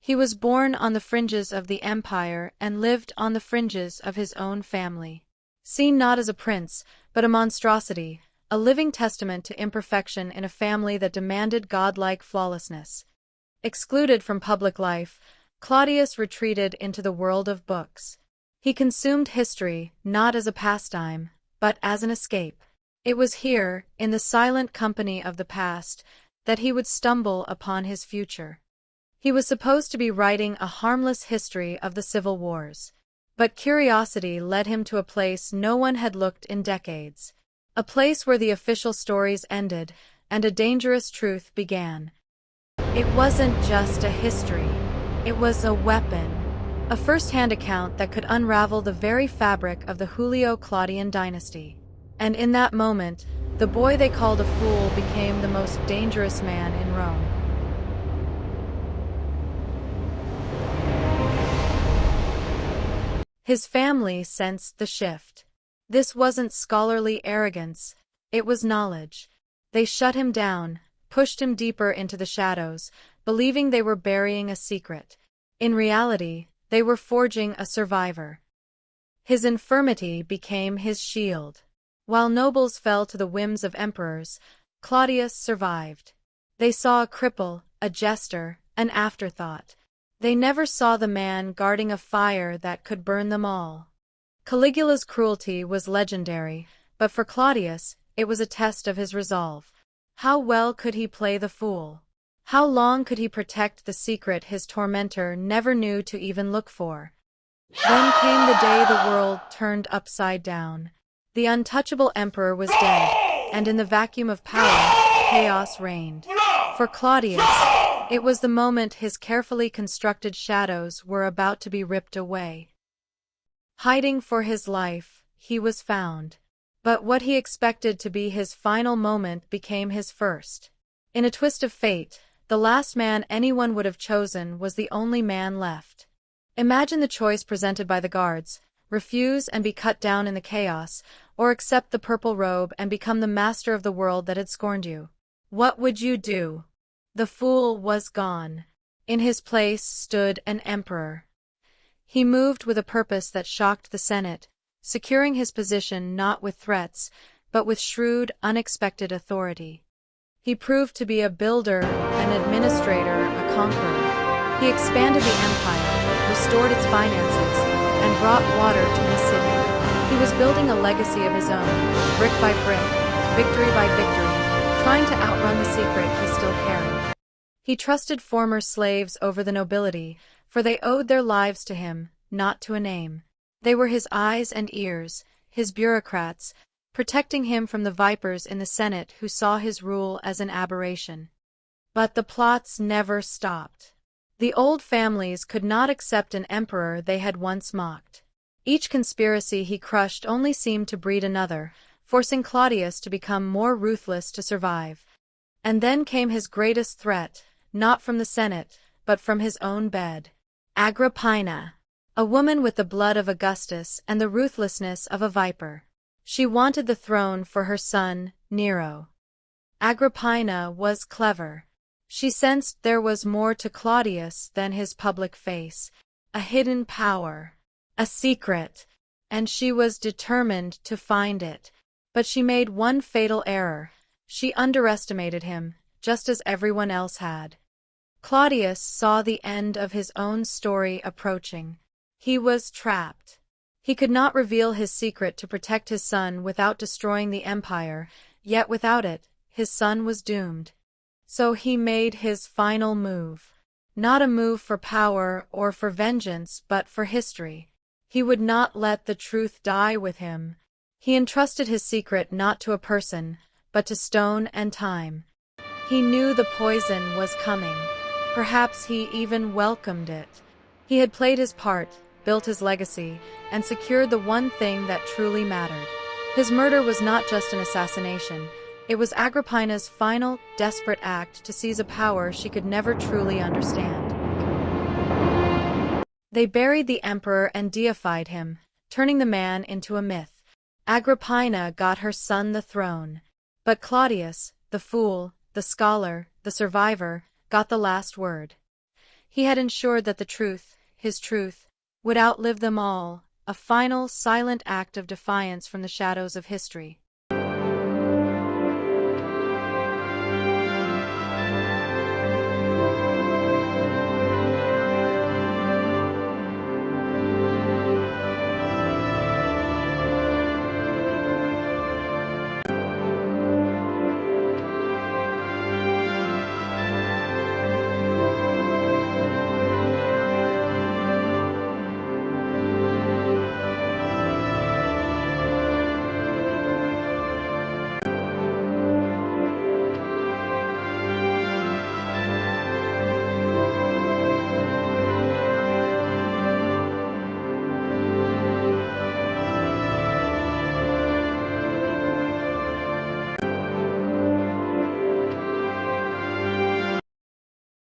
He was born on the fringes of the empire and lived on the fringes of his own family. Seen not as a prince, but a monstrosity, a living testament to imperfection in a family that demanded godlike flawlessness. Excluded from public life, Claudius retreated into the world of books. He consumed history not as a pastime, but as an escape. It was here, in the silent company of the past, that he would stumble upon his future. He was supposed to be writing a harmless history of the civil wars. But curiosity led him to a place no one had looked in decades. A place where the official stories ended, and a dangerous truth began. It wasn't just a history. It was a weapon. A first-hand account that could unravel the very fabric of the Julio-Claudian dynasty. And in that moment, the boy they called a fool became the most dangerous man in Rome. His family sensed the shift. This wasn't scholarly arrogance, it was knowledge. They shut him down, pushed him deeper into the shadows, believing they were burying a secret. In reality, they were forging a survivor. His infirmity became his shield. While nobles fell to the whims of emperors, Claudius survived. They saw a cripple, a jester, an afterthought. They never saw the man guarding a fire that could burn them all. Caligula's cruelty was legendary, but for Claudius, it was a test of his resolve. How well could he play the fool? How long could he protect the secret his tormentor never knew to even look for? Then came the day the world turned upside down. The untouchable emperor was dead, and in the vacuum of power, chaos reigned. For Claudius, it was the moment his carefully constructed shadows were about to be ripped away. Hiding for his life, he was found. But what he expected to be his final moment became his first. In a twist of fate, the last man anyone would have chosen was the only man left. Imagine the choice presented by the guards: refuse and be cut down in the chaos, or accept the purple robe and become the master of the world that had scorned you. What would you do? The fool was gone. In his place stood an emperor. He moved with a purpose that shocked the Senate, securing his position not with threats, but with shrewd, unexpected authority. He proved to be a builder, an administrator, a conqueror. He expanded the empire, restored its finances, and brought water to his city. He was building a legacy of his own, brick by brick, victory by victory, trying to outrun the secret he still carried. He trusted former slaves over the nobility, for they owed their lives to him, not to a name. They were his eyes and ears, his bureaucrats, protecting him from the vipers in the Senate who saw his rule as an aberration. But the plots never stopped. The old families could not accept an emperor they had once mocked. Each conspiracy he crushed only seemed to breed another, forcing Claudius to become more ruthless to survive. And then came his greatest threat, not from the Senate, but from his own bed. Agrippina, a woman with the blood of Augustus and the ruthlessness of a viper. She wanted the throne for her son, Nero. Agrippina was clever. She sensed there was more to Claudius than his public face, a hidden power, a secret, and she was determined to find it. But she made one fatal error. She underestimated him, just as everyone else had. Claudius saw the end of his own story approaching. He was trapped. He could not reveal his secret to protect his son without destroying the empire, yet without it, his son was doomed. So he made his final move. Not a move for power or for vengeance, but for history. He would not let the truth die with him. He entrusted his secret not to a person, but to stone and time. He knew the poison was coming. Perhaps he even welcomed it. He had played his part, built his legacy, and secured the one thing that truly mattered. His murder was not just an assassination. It was Agrippina's final, desperate act to seize a power she could never truly understand. They buried the emperor and deified him, turning the man into a myth. Agrippina got her son the throne. But Claudius, the fool, the scholar, the survivor, got the last word. He had ensured that the truth, his truth, would outlive them all, a final, silent act of defiance from the shadows of history.